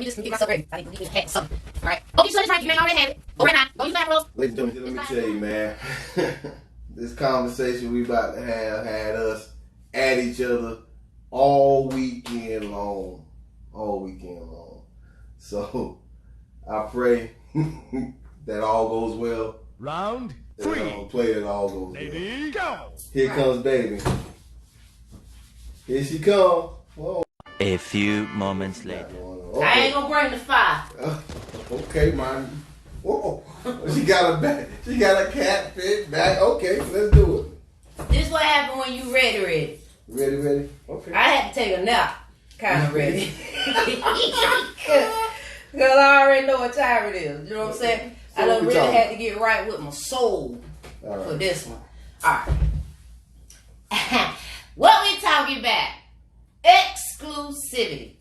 me just get myself ready. I need to get something. All right. Go get your drink. You may already have it. Go right now. Go use that, Rose. Ladies and gentlemen, let me tell you, man. This conversation we about to have had us at each other all weekend long. All weekend long. So, I pray that all goes well. Round That 3. I don't play that all goes Lady, well. go. Here comes baby. Here she comes. Whoa. A few moments later. Okay. I ain't gonna bring the fire. Okay, man. Whoa. She got a back. She got a catfish back. Okay, let's do it. This is what happened when you ready. Ready? Okay. I had to take a nap. Kind of ready. Because I already know what time it is. You know what I'm saying? So I done really talking? had to get right with my soul for this one. All right. What we talking about? Exclusivity.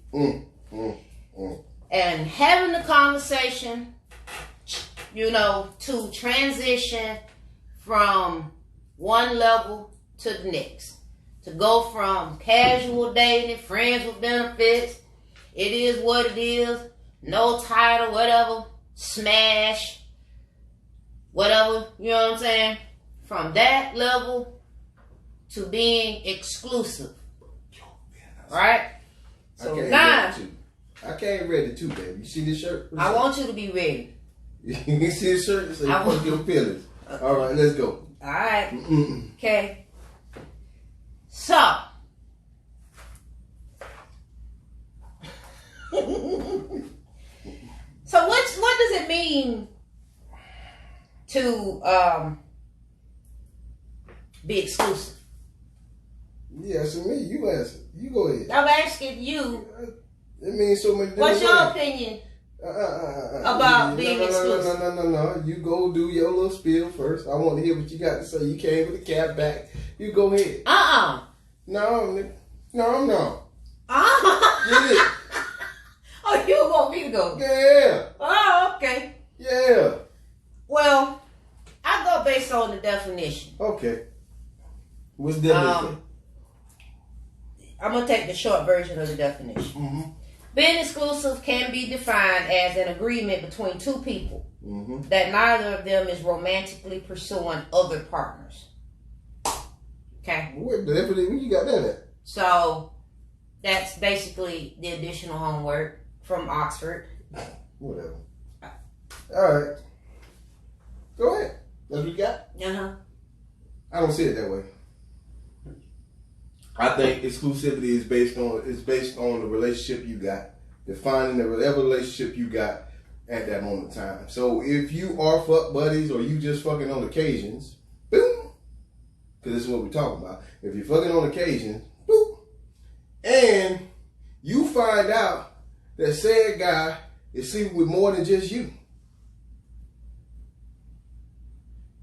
And having the conversation, you know, to transition from one level to the next. To go from casual dating, friends with benefits, it is what it is, no title, whatever, smash, whatever, you know what I'm saying? From that level to being exclusive. Right? So now, I came ready too, baby. You see this shirt? I want you to be ready. You see this shirt? So you want your feelings. All right, let's go. All right. Okay. So, what does it mean to be exclusive? Yeah, so me, you answer. You go ahead. I'm asking you. It means so many. What's your opinion about being exclusive? No. You go do your little spiel first. I want to hear what you got to say. You came with the cap back. You go ahead. No. Get it. Oh, you want me to go? Yeah. Oh, okay. Yeah. Well, I go based on the definition. Okay. What's the definition? I'm going to take the short version of the definition. Being exclusive can be defined as an agreement between two people that neither of them is romantically pursuing other partners. Okay? Where you got that at? So, that's basically the additional homework from Oxford. Whatever. All right. Go ahead. That's what you got? I don't see it that way. I think exclusivity is based on the relationship you got, defining whatever relationship you got at that moment in time. So if you are fuck buddies or you just fucking on occasions, boom, because this is what we're talking about. If you're fucking on occasions, boom, and you find out that said guy is sleeping with more than just you,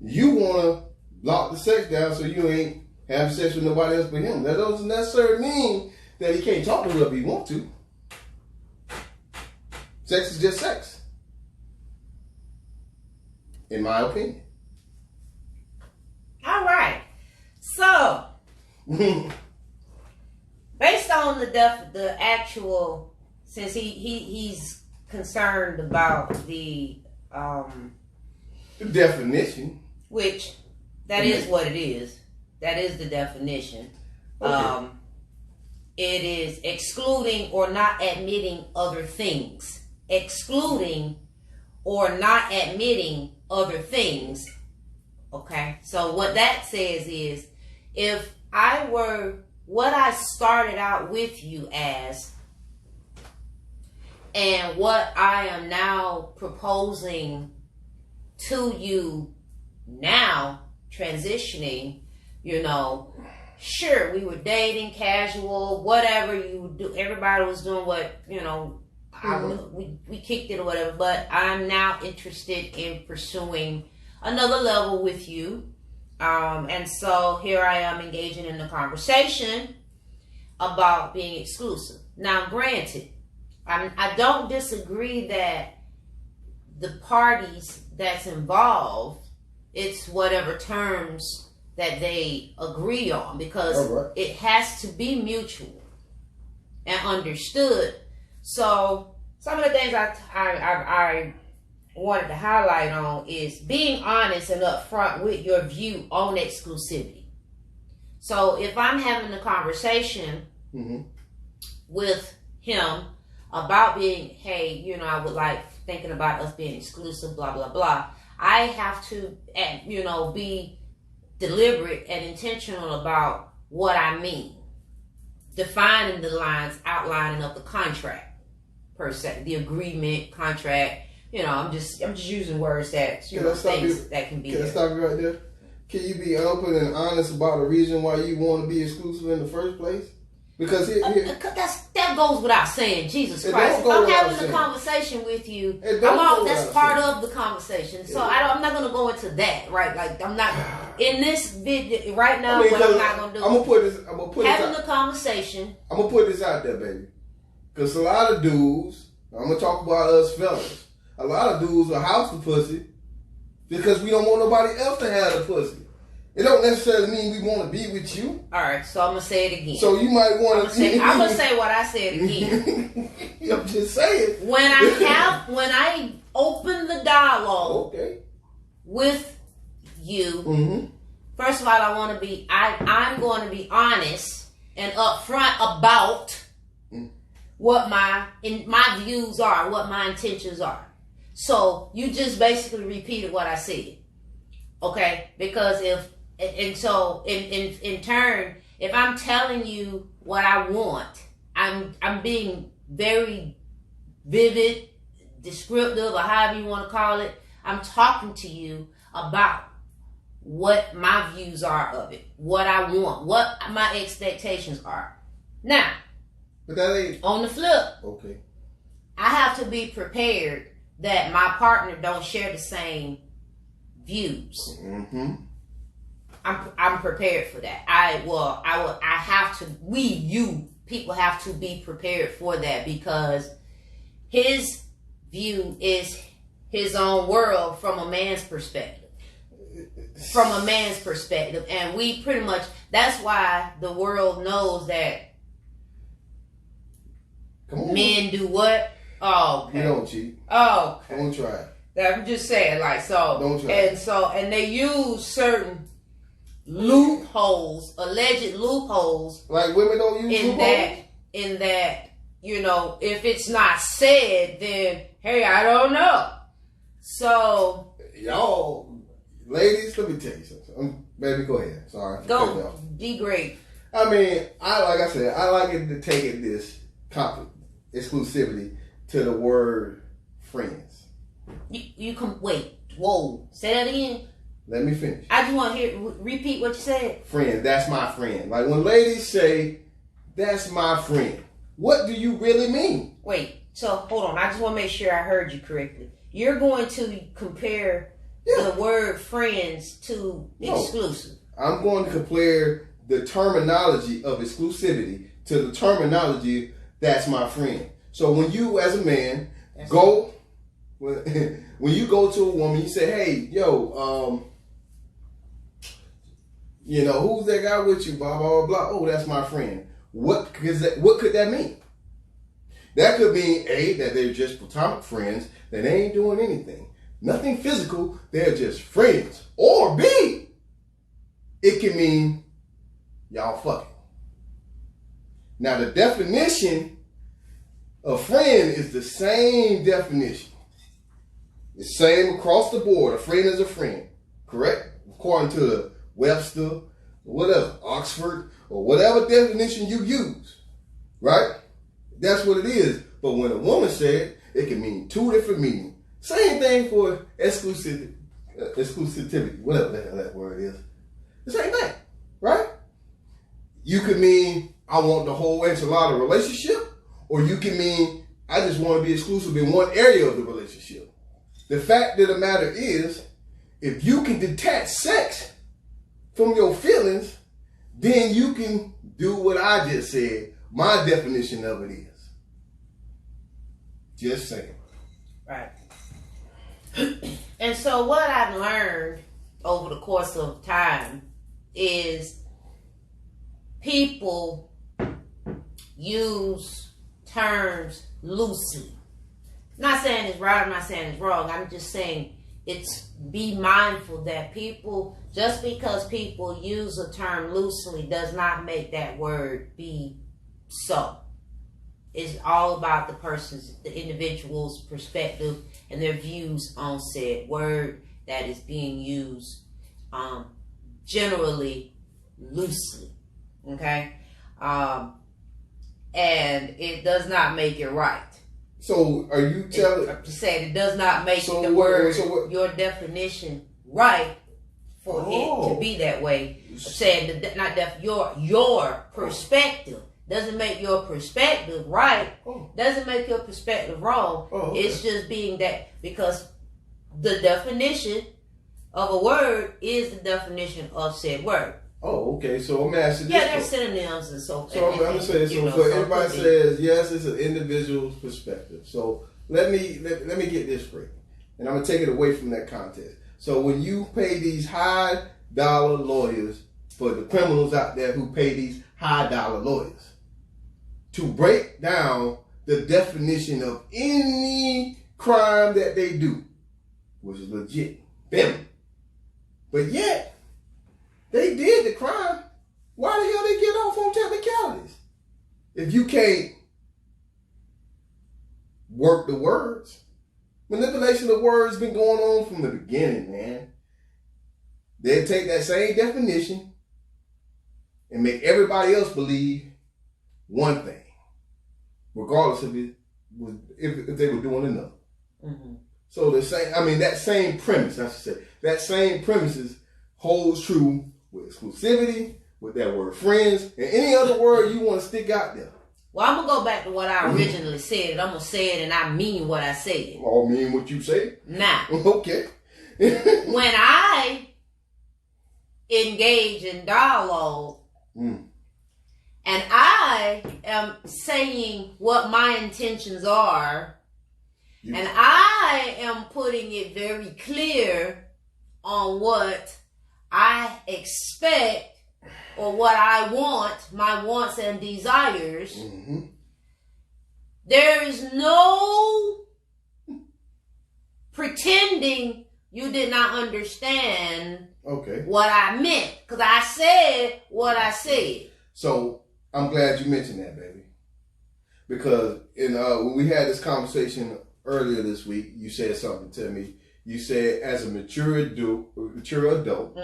you want to lock the sex down so you ain't have sex with nobody else but him. That doesn't necessarily mean that he can't talk to her if he wants to. Sex is just sex. In my opinion. All right. So, based on the actual, since he's concerned about the definition, which that is what it is. That is the definition. Okay. It is excluding or not admitting other things. Excluding or not admitting other things. Okay? So what that says is, if I were what I started out with you as, and what I am now proposing to you now, transitioning, you know, sure, we were dating, casual, whatever you do. Everybody was doing what, you know, we kicked it or whatever. But I'm now interested in pursuing another level with you. And so here I am engaging in the conversation about being exclusive. Now, granted, I don't disagree that the parties that's involved, it's whatever terms that they agree on, because it has to be mutual and understood. So some of the things I wanted to highlight on is being honest and upfront with your view on exclusivity. So if I'm having a conversation with him about being, hey, you know, I would like thinking about us being exclusive, blah, blah, blah. I have to, you know, be deliberate and intentional about what I mean. Defining the lines, outlining of the contract, per se. The agreement, contract. You know, I'm just using words that, you know, things that can be. Can I stop you right there? Can you be open and honest about the reason why you want to be exclusive in the first place? Because that goes without saying. Jesus Christ! If I'm having a conversation with you, that's part of the conversation. So I'm not gonna go into that, right? Like I'm not in this video right now. What I'm not gonna do. I'm gonna put having the conversation. I'm gonna put this out there, baby, because a lot of dudes. I'm gonna talk about us fellas. A lot of dudes are house the pussy because we don't want nobody else to have the pussy. It don't necessarily mean we want to be with you. All right, so I'm gonna say it again. So you might want to. I'm gonna say what I said again. I'm just saying. When I open the dialogue, with you, first of all, I'm going to be honest and upfront about what my views are, what my intentions are. So you just basically repeated what I said, okay? Because in turn, if I'm telling you what I want, I'm being very vivid, descriptive, or however you want to call it. I'm talking to you about what my views are of it, what I want, what my expectations are. Now, but that ain't on the flip. Okay. I have to be prepared that my partner don't share the same views. I'm prepared for that. People have to be prepared for that because his view is his own world from a man's perspective. And we pretty much, that's why the world knows that men do what? Oh, okay. You don't cheat. Oh, okay. Don't try it. I'm just saying, like, so. Don't try and they use certain loopholes, alleged loopholes. Like women don't use loopholes? In that, you know, if it's not said, then, hey, I don't know. So. Y'all, ladies, let me tell you something. Baby, go ahead. Sorry. Go. Be great. I mean, like I said, I like it to take it this exclusivity to the word friends. You can wait. Whoa. Say that again. Let me finish. I just want to repeat what you said. Friend, that's my friend. Like when ladies say, that's my friend, what do you really mean? Wait, so hold on. I just want to make sure I heard you correctly. You're going to compare the word friends to exclusive. I'm going to compare the terminology of exclusivity to the terminology that's my friend. So when you as a man when you go to a woman, you say, hey, yo, you know, who's that guy with you? Blah, blah, blah, blah. Oh, that's my friend. What could that mean? That could mean, A, that they're just platonic friends, that they ain't doing anything. Nothing physical, they're just friends. Or B, it can mean y'all fucking. Now, the definition of friend is the same definition. It's same across the board. A friend is a friend, correct? According to the Webster, or whatever, Oxford, or whatever definition you use, right? That's what it is. But when a woman said, it can mean two different meanings. Same thing for exclusivity, whatever the hell that word is. The same thing, right? You could mean, I want the whole enchilada relationship, or you can mean, I just want to be exclusive in one area of the relationship. The fact of the matter is, if you can detach sex from your feelings, then you can do what I just said. My definition of it is. Just saying. Right. And so what I've learned over the course of time is people use terms loosely. not saying it's right, I'm not saying it's wrong. I'm just saying be mindful that people, just because people use a term loosely does not make that word be so. It's all about the individual's perspective and their views on said word that is being used generally loosely. Okay? And it does not make it right. So are you telling? I'm just saying it does not make the word, your definition, right for it to be that way. I'm saying your perspective doesn't make your perspective right. Doesn't make your perspective wrong. It's just being that, because the definition of a word is the definition of said word. Oh, okay. So I'm asking. Yeah, there's synonyms and so forth. So I'm gonna say so everybody says yes, it's an individual's perspective. So let me get this straight, and I'm gonna take it away from that context. So when you pay these high dollar lawyers, for the criminals out there who pay these high dollar lawyers to break down the definition of any crime that they do, which is legit, but yet they did the crime. Why the hell they get off on technicalities? If you can't work the words. Manipulation of words been going on from the beginning, man. They'll take that same definition and make everybody else believe one thing, regardless of it if they were doing another. Mm-hmm. So that same premise, I should say, that same premises holds true with exclusivity, with that word friends, and any other word you want to stick out there. Well, I'm going to go back to what I originally said, and I'm going to say it and I mean what I said. All mean what you say? Now. Okay. When I engage in dialogue, and I am saying what my intentions are, and I am putting it very clear on what I expect or what I want, my wants and desires, there is no pretending you did not understand what I meant, because I said what I said. So I'm glad you mentioned that, baby, because when we had this conversation earlier this week, you said something to me. You said, as a mature adult,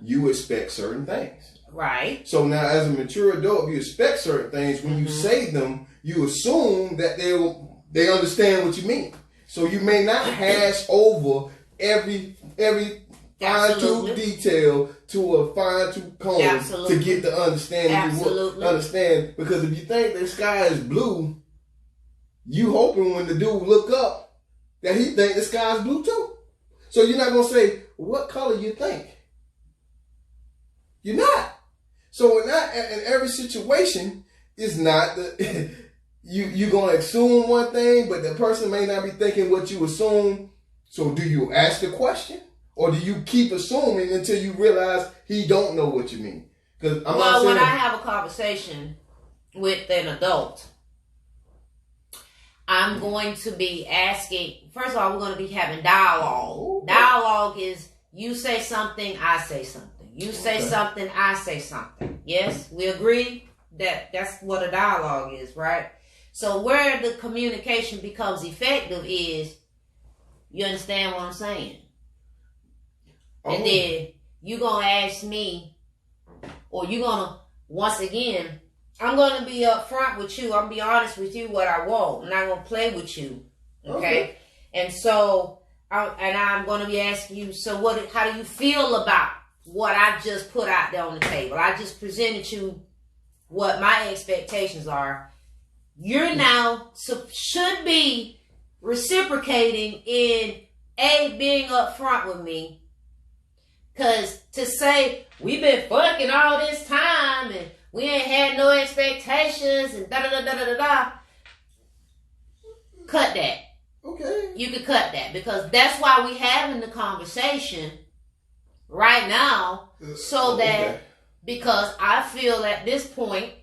you expect certain things. Right. So now, as a mature adult, you expect certain things. When you say them, you assume that they understand what you mean. So you may not hash over every fine-tooth detail to a fine-tooth comb to get the understanding you understand. Because if you think the sky is blue, you hoping when the dude look up that he think the sky is blue too. So you're not going to say, what color you think? You're not. So in every situation, it's not you're going to assume one thing, but the person may not be thinking what you assume. So do you ask the question, or do you keep assuming until you realize he don't know what you mean? When I have a conversation with an adult, I'm going to be asking, first of all, we're going to be having dialogue. Dialogue is you say something, I say something. You say something, I say something. Yes, we agree that that's what a dialogue is, right? So where the communication becomes effective is, you understand what I'm saying? And then you're going to ask me, or you're going to, once again, I'm going to be upfront with you. I'm going to be honest with you what I want. I'm not going to play with you. Okay? And so, I'm going to be asking you, so how do you feel about what I just put out there on the table? I just presented you what my expectations are. You're now should be reciprocating in being upfront with me. Because to say, we've been fucking all this time and we ain't had no expectations and da-da-da-da-da-da. Cut that. Okay. You could cut that, because that's why we having the conversation right now, so that because I feel at this point,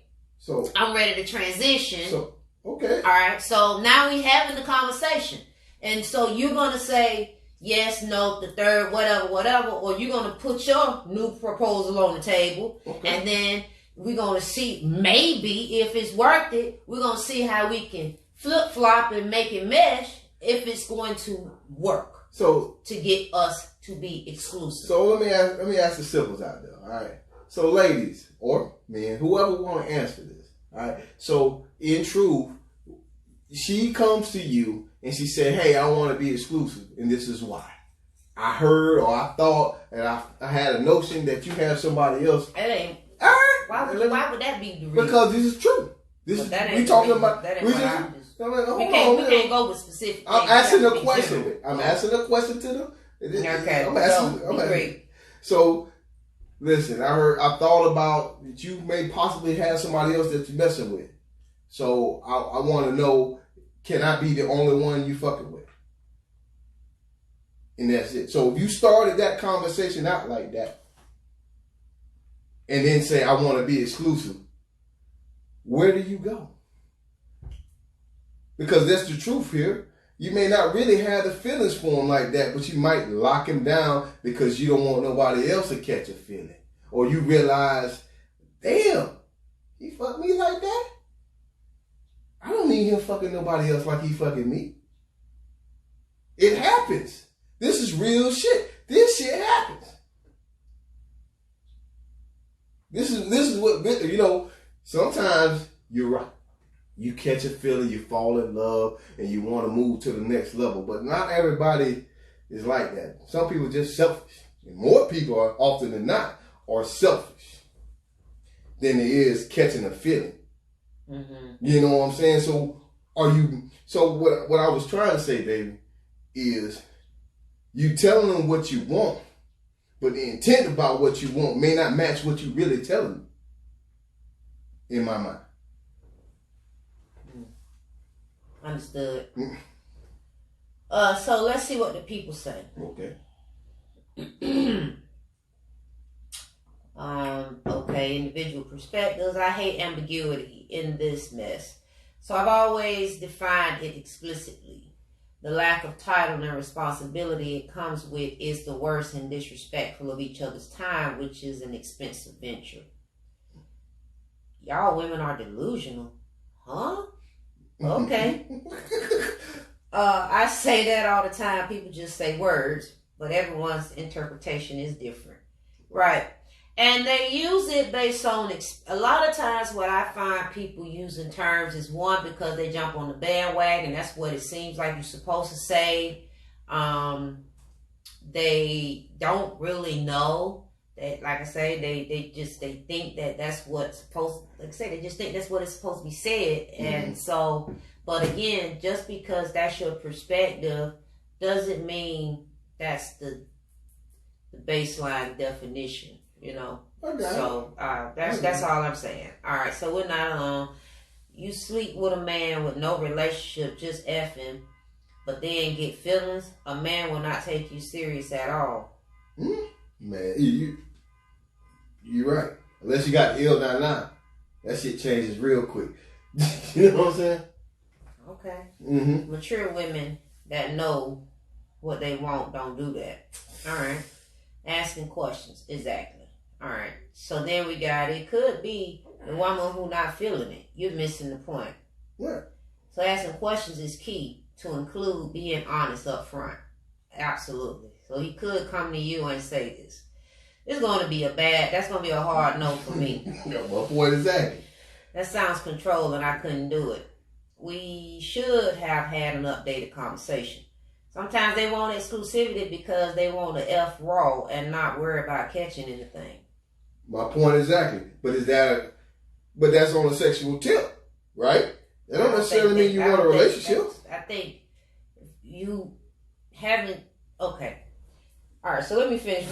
I'm ready to transition. Okay. All right. So now we having the conversation. And so you're going to say yes, no, the third, whatever, or you're going to put your new proposal on the table. Okay. And then we're going to see maybe if it's worth it, we're going to see how we can flip-flop and make it mesh if it's going to work. So to get us to be exclusive. So let me ask the simples out there. All right. So ladies or men, whoever want to answer this. All right. So in truth, she comes to you and she said, "Hey, I want to be exclusive, and this is why. I heard or I thought, and I had a notion that you have somebody else." It ain't. All right. Why would that be the reason? Because this is true. This is we talking about. That ain't We what just. I'm just. We can't go with specific. I'm asking a question. I'm asking a question to them. Okay. I'm asking. So, listen. I thought about that you may possibly have somebody else that you're messing with. So I want to know, can I be the only one you fucking with? And that's it. So if you started that conversation out like that, and then say I want to be exclusive, where do you go? Because that's the truth here. You may not really have the feelings for him like that, but you might lock him down because you don't want nobody else to catch a feeling. Or you realize, damn, he fucked me like that? I don't need him fucking nobody else like he fucking me. It happens. This is real shit. This shit happens. This is what, you know, sometimes you're right. You catch a feeling, you fall in love, and you want to move to the next level. But not everybody is like that. Some people are just selfish. And more people are often than not are selfish than there is catching a feeling. Mm-hmm. You know what I'm saying? So what I was trying to say, baby, is you telling them what you want, but the intent about what you want may not match what you really telling them. In my mind. Understood. So let's see what the people say. Okay. Okay, individual perspectives. I hate ambiguity in this mess. So I've always defined it explicitly. The lack of title and responsibility it comes with is the worst and disrespectful of each other's time, which is an expensive venture. Y'all women are delusional. Huh? Okay. I say that all the time. People just say words, but everyone's interpretation is different. Right. And they use it based on, a lot of times what I find people using terms is one, because they jump on the bandwagon. That's what it seems like you're supposed to say. They don't really know. They, like I say, they think that that's what's supposed, like I say, they just think that's what it's supposed to be said. And so, but again, just because that's your perspective doesn't mean that's the baseline definition, you know. Okay. So that's all I'm saying. All right, so we're not alone. You sleep with a man with no relationship, just effing, but then get feelings. A man will not take you serious at all. Man, you're right. Unless you got ill now, that shit changes real quick. You know what I'm saying? Okay. Mm-hmm. Mature women that know what they want don't do that. All right. Asking questions. Exactly. All right. So then we got, it could be the woman who not feeling it. You're missing the point. What? So asking questions is key, to include being honest up front. Absolutely. So he could come to you and say this. It's going to be that's going to be a hard no for me. What is that? That sounds controlling. I couldn't do it. We should have had an updated conversation. Sometimes they want exclusivity because they want to F raw and not worry about catching anything. My point exactly. But that's on a sexual tip, right? That don't necessarily mean you want a relationship. I think you haven't. Okay. All right, so let me finish.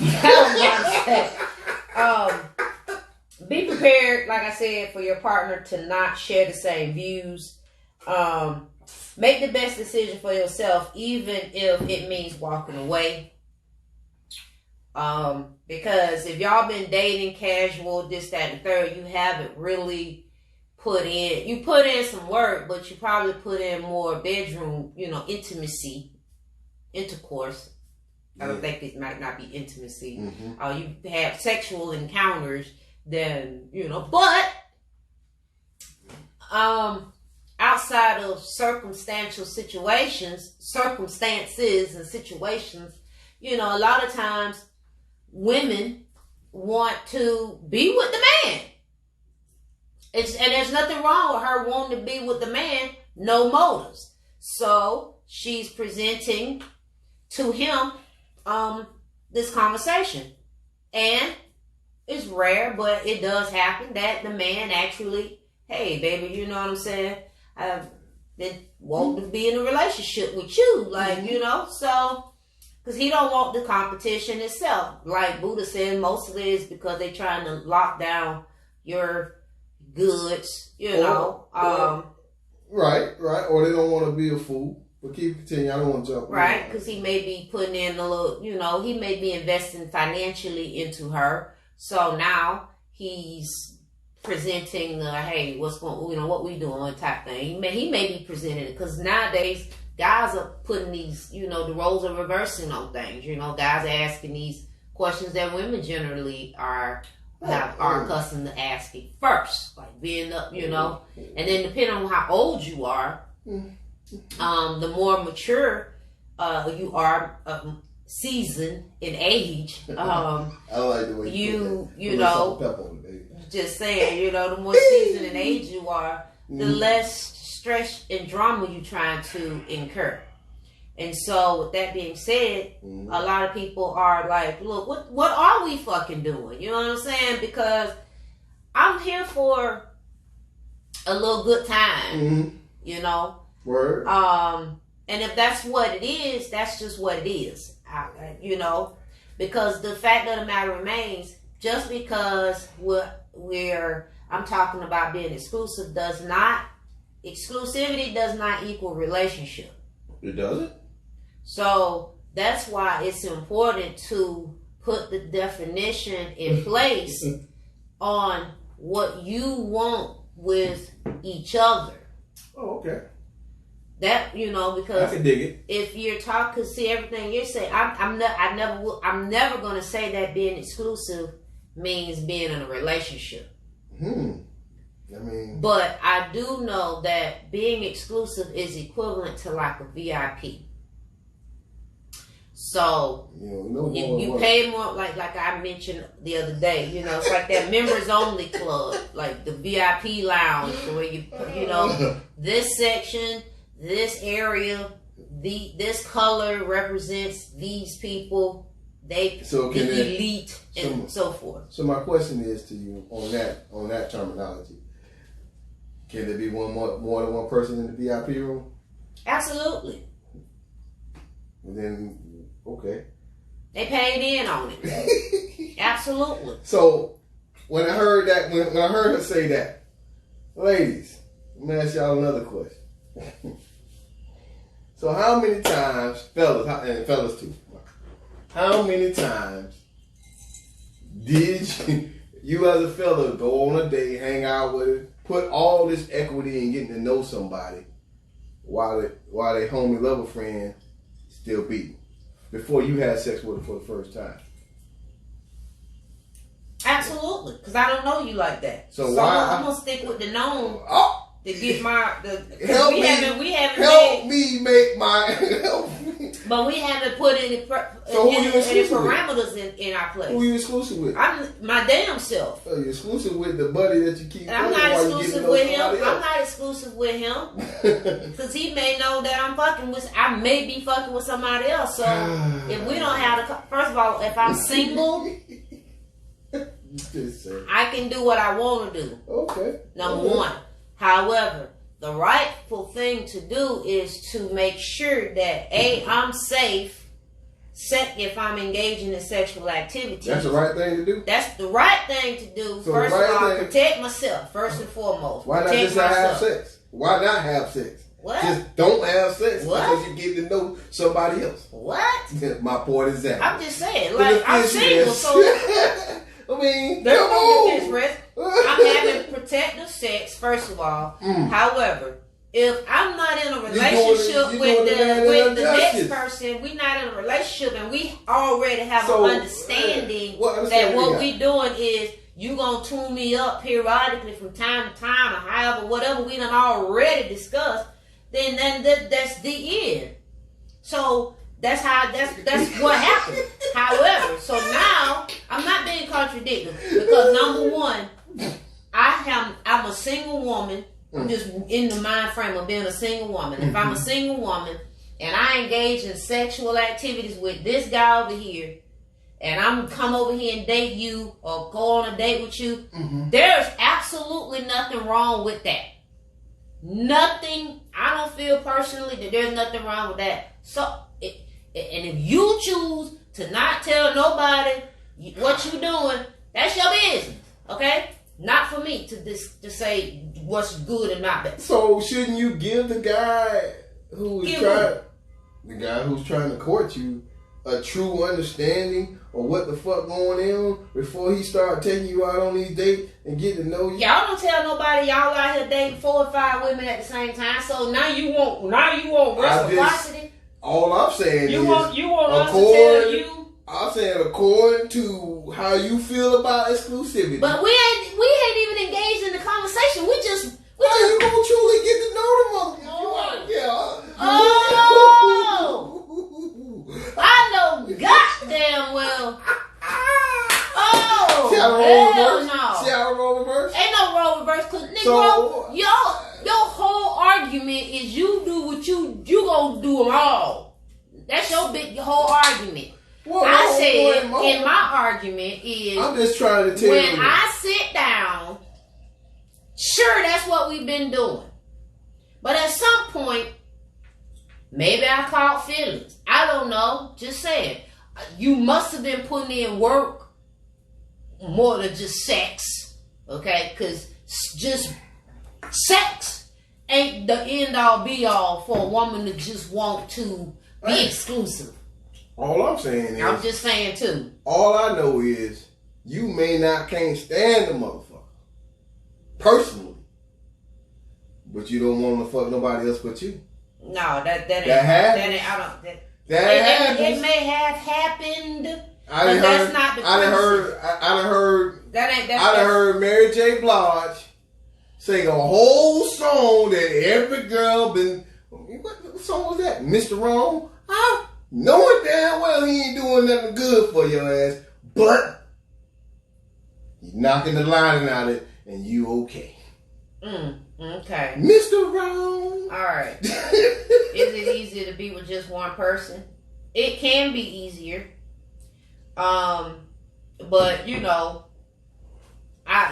Be prepared, like I said, for your partner to not share the same views. Make the best decision for yourself, even if it means walking away. Because if y'all been dating, casual, this, that, and the third, you haven't really put in some work, but you probably put in more bedroom, intimacy, intercourse. I don't think it might not be intimacy. Mm-hmm. You have sexual encounters, then but outside of circumstances and situations, a lot of times women want to be with the man. And there's nothing wrong with her wanting to be with the man, no motives. So she's presenting to him this conversation. And it's rare, but it does happen that the man actually, hey, baby, you know what I'm saying? I want to be in a relationship with you. So, because he don't want the competition itself. Like Buddha said, mostly it's because they're trying to lock down your goods, Right. Or they don't want to be a fool. But keep continuing. I don't want to jump. Right, because he may be putting in a little, he may be investing financially into her. So now he's presenting, hey, what's going, what we doing type thing. He may be presenting it because nowadays guys are putting these, the roles are reversing on things. Guys are asking these questions that women generally are accustomed to asking first, like being up, and then depending on how old you are, the more mature you are, seasoned in age. I like the way you just saying, the more seasoned in age you are, the less stress and drama you're trying to incur. And so, with that being said, a lot of people are like, look, what are we fucking doing? You know what I'm saying? Because I'm here for a little good time, Word. And if that's what it is, that's just what it is, because the fact of the matter remains, just because I'm talking about being exclusive exclusivity does not equal relationship. It doesn't? So that's why it's important to put the definition in place on what you want with each other. Oh, okay. That because I can dig it. If you're talking, see everything you're saying. I'm never going to say that being exclusive means being in a relationship. But I do know that being exclusive is equivalent to like a VIP. So you pay more, like I mentioned the other day. It's like that members only club, like the VIP lounge, where this section, this area, this color represents these people. The elite and so forth. So my question is to you on that terminology: can there be more than one person in the VIP room? Absolutely. Then okay. They paid in on it. Absolutely. So when I heard that, when I heard her say that, ladies, let me ask y'all another question. So how many times, fellas too, how many times did you as a fella go on a date, hang out with her, put all this equity in getting to know somebody while they homie lover friend still beating before you had sex with her for the first time? Absolutely, because I don't know you like that. So I'm gonna stick with the known to get help me make my. But we haven't put any parameters in our place. Who are you exclusive with? I'm my damn self. Oh, you're exclusive with the buddy that you keep. I'm not exclusive with him. I'm not exclusive with him because he may know that I may be fucking with somebody else. So if we don't have first of all, if I'm single, I can do what I want to do. Okay. Number one. However, the rightful thing to do is to make sure that I'm safe. If I'm engaging in sexual activity, that's the right thing to do. That's the right thing to do. So first of all, protect myself first and foremost. Why not just have sex? Why not have sex? What? Just don't have sex because you get to know somebody else. What? My point is that. I'm just saying, like I'm single, so I mean, There's come no on. defense risk. I'm having protective sex, first of all. However, if I'm not in a relationship with the next person, we're not in a relationship, and we already have an understanding that what we doing is you gonna tune me up periodically from time to time, or however, whatever we done already discussed, then that's the end. So that's what happened. However, so now I'm not being contradictory because number one, I'm a single woman. I'm just in the mind frame of being a single woman. If I'm a single woman and I engage in sexual activities with this guy over here, and I'm come over here and date you or go on a date with you, there's absolutely nothing wrong with that. Nothing. I don't feel personally that there's nothing wrong with that. So, and if you choose to not tell nobody what you doing, that's your business, okay? Not for me to say what's good and not bad. So shouldn't you give the guy who's trying to court you a true understanding of what the fuck going on before he start taking you out on these dates and get to know you? Y'all don't tell nobody y'all out here dating 4 or 5 women at the same time. So now you want reciprocity. All I'm saying you want us to tell you. I'm saying according to how you feel about exclusivity. But we ain't even engaged in the conversation. We just you gonna truly get to know the motherfucker. I know goddamn well. See how the role reverse? Ain't no role reverse, cause nigga, your whole argument is you do what you gonna do them all. That's your whole argument. Well, I said in my argument is I'm just trying to tell you. When I sit down, sure, that's what we've been doing. But at some point, maybe I caught feelings. I don't know. Just saying. You must have been putting in work more than just sex. Okay? Because just sex ain't the end all be all for a woman to just want to be exclusive. All I'm saying is, I'm just saying too. All I know is you can't stand the motherfucker personally, but you don't want to fuck nobody else but you. No, that happens. It may have happened. I done heard Mary J. Blige sing a whole song that every girl been. What song was that? Mr. Wrong? Huh? Knowing damn well he ain't doing nothing good for your ass, but he's knocking the lining out of it, and you okay. Okay. Mr. Wrong. Alright. Is it easier to be with just one person? It can be easier. But you know,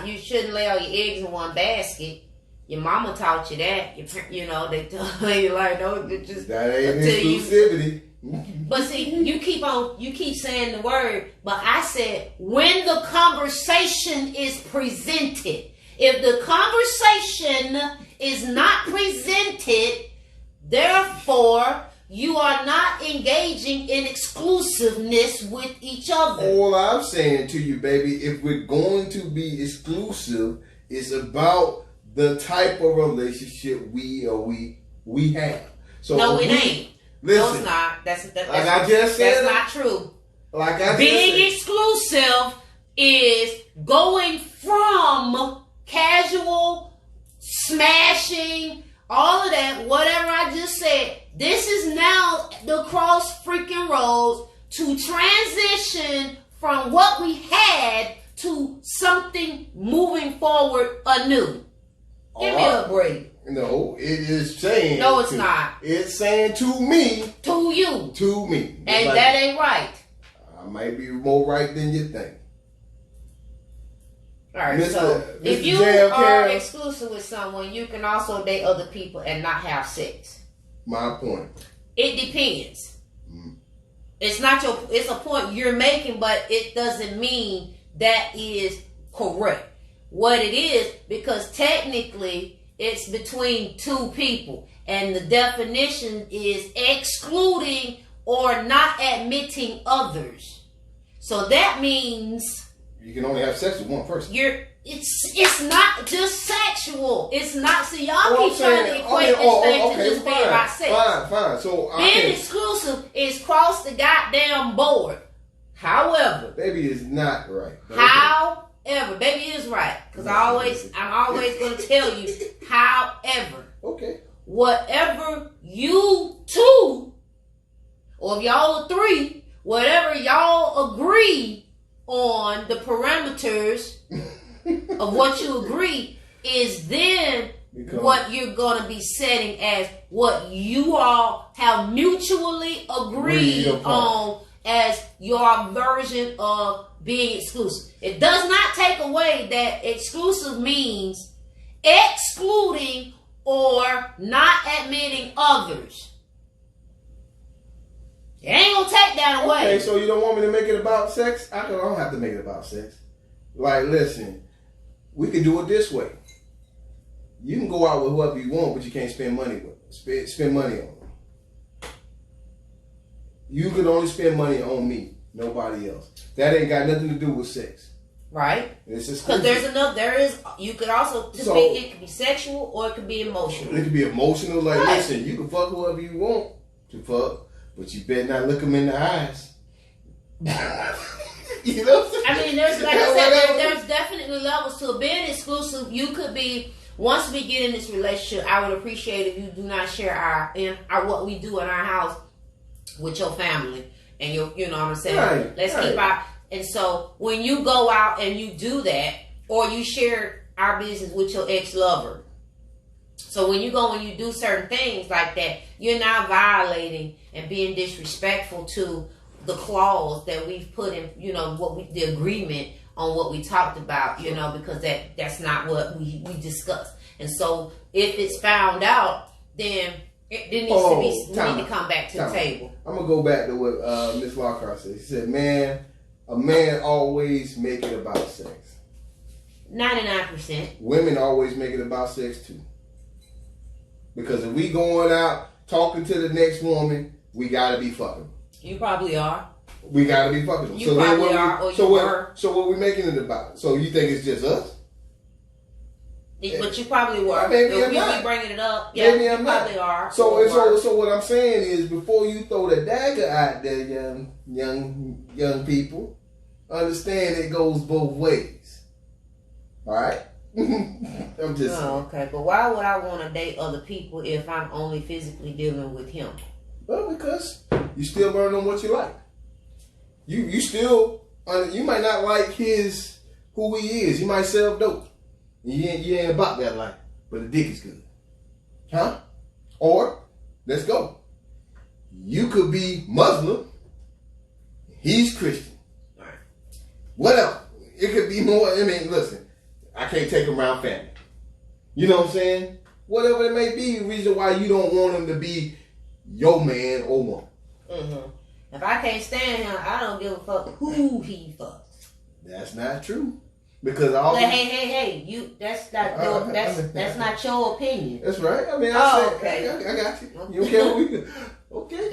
you shouldn't lay all your eggs in one basket. Your mama taught you that. You know, they tell you like, no, just that ain't exclusivity. But see, you keep saying the word, but I said when the conversation is presented. If the conversation is not presented, therefore you are not engaging in exclusiveness with each other. All I'm saying to you, baby, if we're going to be exclusive, it's about the type of relationship we have. So no, it ain't. Listen, no, it's not. That's I just said. That's not true. Like I Being exclusive is going from casual, smashing, all of that, whatever I just said. This is now the cross freaking roads to transition from what we had to something moving forward anew. Give me a break. No, it is saying. No, it's not. It's saying to me. To you. To me. And like, that ain't right. I might be more right than you think. Alright, so if you are exclusive with someone, you can also date other people and not have sex. My point. It depends. It's a point you're making, but it doesn't mean that is correct. What it is, because technically it's between two people, and the definition is excluding or not admitting others. So that means You can only have sex with one person. It's not just sexual. It's not. So y'all Well, keep trying to equate this thing to just being about sex. Fine. So being exclusive is cross the goddamn board. However, baby is not right. However, baby is right, because I'm always going to tell you. However, okay, whatever you two, or if y'all are three, whatever y'all agree on the parameters of what you agree is then what you're going to be setting as what you all have mutually agreed on as your version of being exclusive. It does not take away that exclusive means excluding or not admitting others. It ain't gonna take that away. Okay, so you don't want me to make it about sex? I don't have to make it about sex. Like, listen, we can do it this way. You can go out with whoever you want, but you can't spend money with. Spend money on them. You can only spend money on me, nobody else. That ain't got nothing to do with sex. Right? It's just because you could also, it could be sexual or it could be emotional. It could be emotional, like, listen, you can fuck whoever you want to fuck, but you better not look them in the eyes. You know what I'm saying? I mean, there's, like I said, there's definitely levels to it. Being exclusive, you could be, once we get in this relationship, I would appreciate if you do not share what we do in our house with your family. And you know what I'm saying? Right, Let's keep our, and so when you go out and you do that, or you share our business with your ex-lover. So when you go and you do certain things like that, you're now violating and being disrespectful to the clause that we've put in, you know, the agreement on what we talked about, you know, because that's not what we discussed. And so if it's found out, then it needs to be, we need to come back to the table. I'm going to go back to what Miss Lockhart said. She said, a man always make it about sex. 99%. Women always make it about sex too. Because if we going out talking to the next woman, we got to be fucking. You probably are. We got to be fucking them. You probably are, or you were. So what we making it about? So you think it's just us? But you probably were. Maybe I'm not. We bringing it up. Yeah, maybe I'm you probably are. So what I'm saying is, before you throw the dagger out there, young people, understand it goes both ways. All right. I'm just saying. Okay, but why would I want to date other people if I'm only physically dealing with him? Well, because you still learn on what you like. You still, you might not like who he is. You might sell dope. You ain't about that life, but the dick is good. Huh? Or, let's go. You could be Muslim. He's Christian. All right. What else? It could be more. I mean, listen, I can't take him around family. You know what I'm saying? Whatever it may be, the reason why you don't want him to be your man or woman. Mm-hmm. If I can't stand him, I don't give a fuck who he fucks. That's not true. Because all hey, that's not your opinion. That's right. I mean, okay. I got you. You don't care what we do. Okay.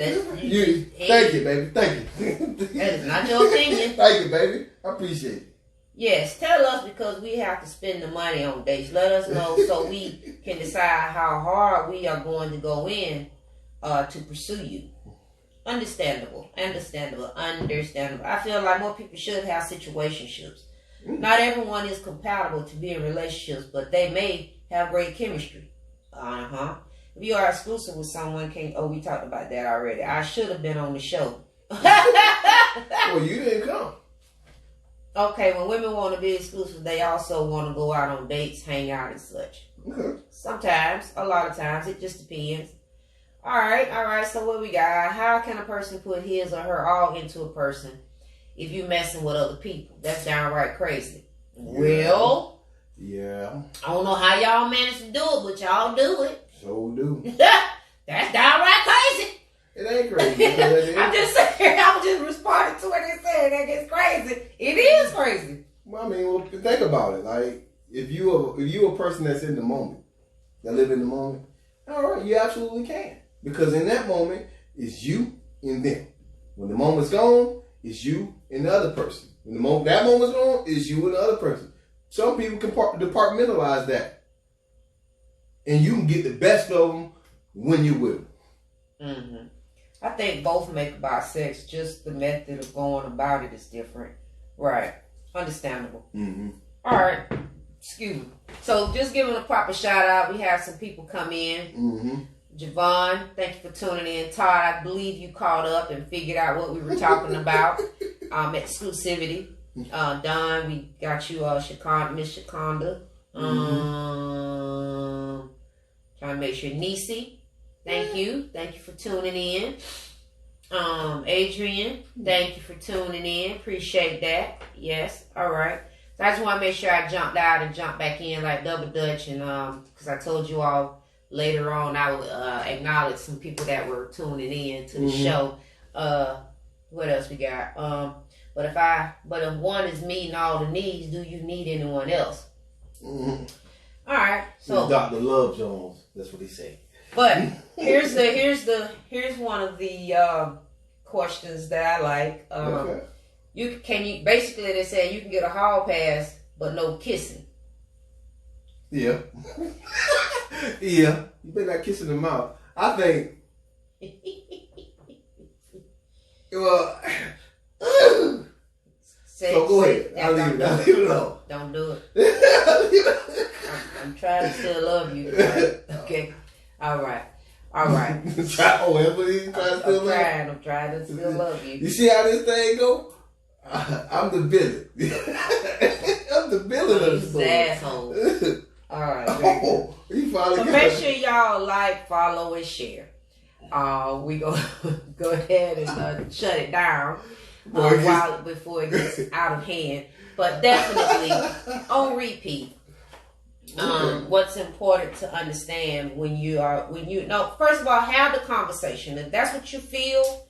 Thank you, baby. Thank you. That is not your opinion. Thank you, baby. I appreciate it. Yes, tell us, because we have to spend the money on dates. Let us know so we can decide how hard we are going to go in to pursue you. Understandable. I feel like more people should have situationships. Not everyone is compatible to be in relationships, but they may have great chemistry. If you are exclusive with someone, we talked about that already. I should have been on the show. Well, you didn't come. Okay, when women want to be exclusive, they also want to go out on dates, hang out, and such. Okay. Sometimes, a lot of times, it just depends. All right. So what we got? How can a person put his or her all into a person if you messing with other people? That's downright crazy. Yeah. Well, yeah. I don't know how y'all manage to do it, but y'all do it. So do. That's downright crazy. It ain't crazy. I'm just saying. I'm just responding to what they said. That gets crazy. It is crazy. Well, I mean, think about it. Like, if you a person that's in the moment, that live in the moment, all right, you absolutely can. Because in that moment, it's you and them. When the moment's gone, it's you and the other person. When that moment's gone, it's you and the other person. Some people can departmentalize that. And you can get the best of them when you're with them. Mm-hmm. I think both make about sex. Just the method of going about it is different. Right. Understandable. Mm-hmm. All right. Excuse me. So just giving a proper shout out. We have some people come in. Mm-hmm. Javon, thank you for tuning in. Todd, I believe you caught up and figured out what we were talking about. Exclusivity. Don, we got you, Miss Shakonda. Trying to make sure. Nisi, thank you. Thank you for tuning in. Adrian, thank you for tuning in. Appreciate that. Yes. All right. So I just want to make sure I jumped out and jumped back in like double dutch, and because I told you all later on I would acknowledge some people that were tuning in to the show. What else we got? But if one is meeting all the needs, do you need anyone else? Mm-hmm. All right. So Dr. Love Jones, that's what he said. But here's one of the questions that I like. Okay. You basically they say you can get a hall pass but no kissing. Yeah. Yeah. You better not kiss in the mouth. I think. Well. So go ahead. I'll leave it alone. Don't do it. I'm trying to still love you. Right? Okay. All right. I'm trying to still love you. You see how this thing go? I'm the villain. I'm the villain of the story. Asshole. All right. So make sure y'all like, follow, and share. We gonna go ahead and shut it down before it gets out of hand. But definitely on repeat. What's important to understand first of all, have the conversation. If that's what you feel,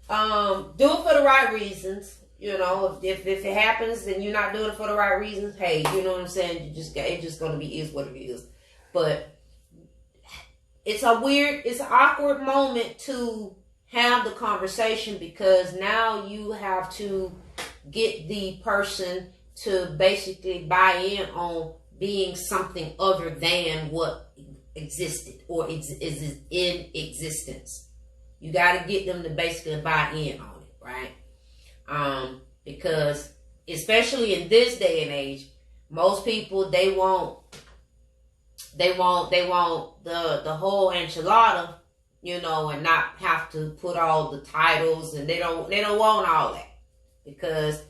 do it for the right reasons. You know, if it happens and you're not doing it for the right reasons, hey, you know what I'm saying? It's just gonna be is what it is. But it's an awkward moment to have the conversation because now you have to get the person to basically buy in on being something other than what existed or is in existence. You got to get them to basically buy in on it, right? Because especially in this day and age, most people they want the whole enchilada, you know, and not have to put all the titles, and they don't want all that because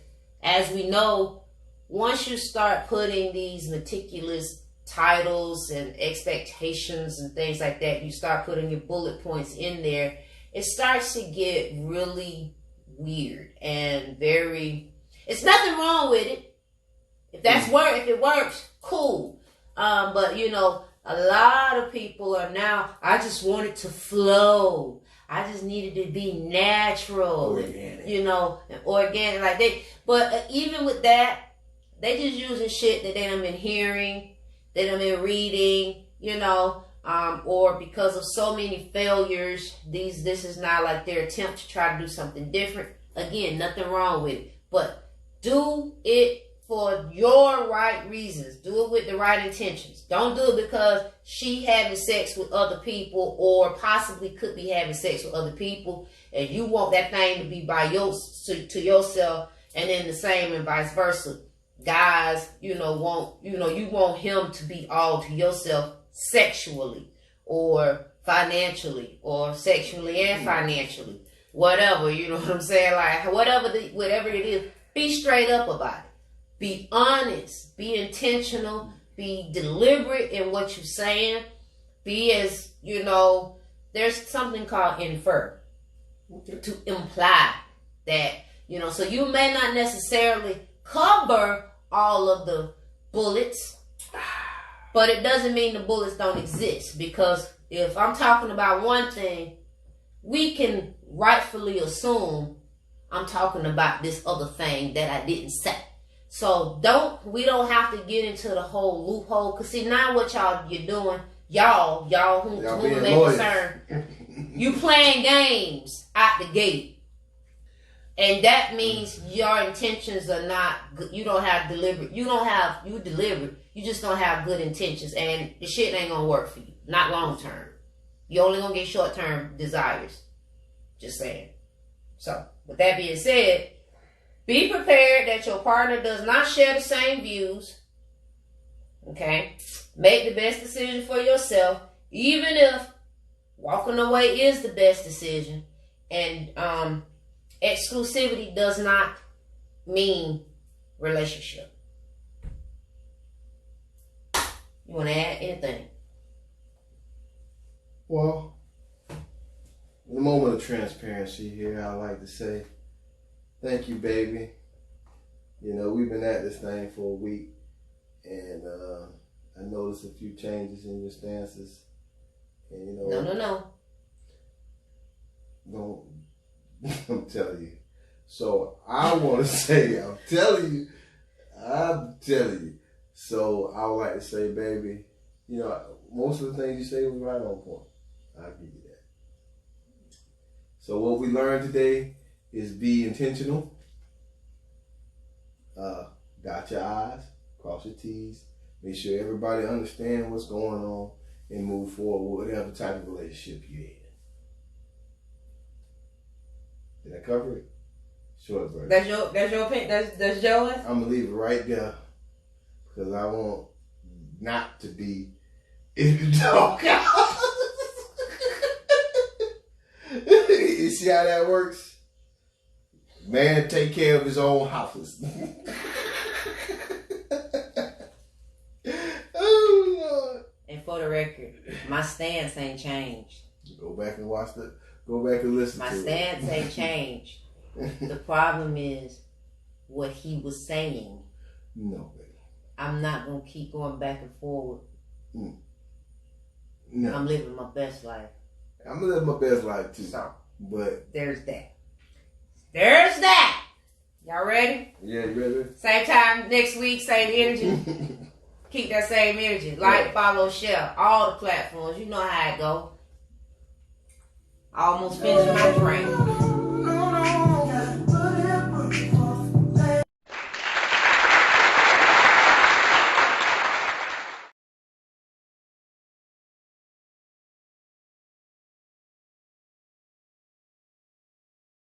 as we know, once you start putting these meticulous titles and expectations and things like that, you start putting your bullet points in there, it starts to get really weird and it's nothing wrong with it. If it works, cool. But you know, a lot of people are now, I just want it to flow. I just needed to be natural. Organic. You know, and organic but even with that, they just using shit that they done been hearing, they done been reading, you know, or because of so many failures, this is not like their attempt to try to do something different. Again, nothing wrong with it, but do it for your right reasons. Do it with the right intentions. Don't do it because she having sex with other people or possibly could be having sex with other people, and you want that thing to be to yourself, and then the same and vice versa. Guys, you want him to be all to yourself sexually or financially or sexually and financially. Whatever, you know what I'm saying? Like whatever it is, be straight up about it. Be honest, be intentional, be deliberate in what you're saying. Be as, there's something called infer, to imply that, so you may not necessarily cover all of the bullets, but it doesn't mean the bullets don't exist, because if I'm talking about one thing, we can rightfully assume I'm talking about this other thing that I didn't say. So we don't have to get into the whole loophole, because see, now what you're doing, y'all who may concern, you playing games out the gate. And that means your intentions are not good. You don't have deliberate. You deliberate. You just don't have good intentions. And the shit ain't going to work for you. Not long term. You're only going to get short term desires. Just saying. So, with that being said, be prepared that your partner does not share the same views. Okay? Make the best decision for yourself. Even if walking away is the best decision. And, exclusivity does not mean relationship. You want to add anything? Well, in a moment of transparency here, I like to say, thank you, baby. You know, we've been at this thing for a week, and I noticed a few changes in your stances. And, you know, No. Don't. I'm telling you. So I want to say, I'm telling you. So I would like to say, baby, you know, most of the things you say was right on point. I'll give you that. So what we learned today is be intentional. Dot your I's, cross your T's. Make sure everybody understands what's going on and move forward with whatever type of relationship you're in. Did I cover it? Short version. That's your opinion. That's yours. I'm gonna leave it right there because I want not to be in the dog. You see how that works? Man, take care of his own house. Oh Lord! And for the record, my stance ain't changed. Go back and watch the. Go back and listen to it. My stance ain't changed. The problem is what he was saying. No, baby. I'm not going to keep going back and forward. No. I'm living my best life. I'm going to live my best life too. So, but there's that. Y'all ready? Yeah, you ready? Same time next week, same energy. Keep that same energy. Like, follow, share. All the platforms. You know how it go. I almost finished my drink.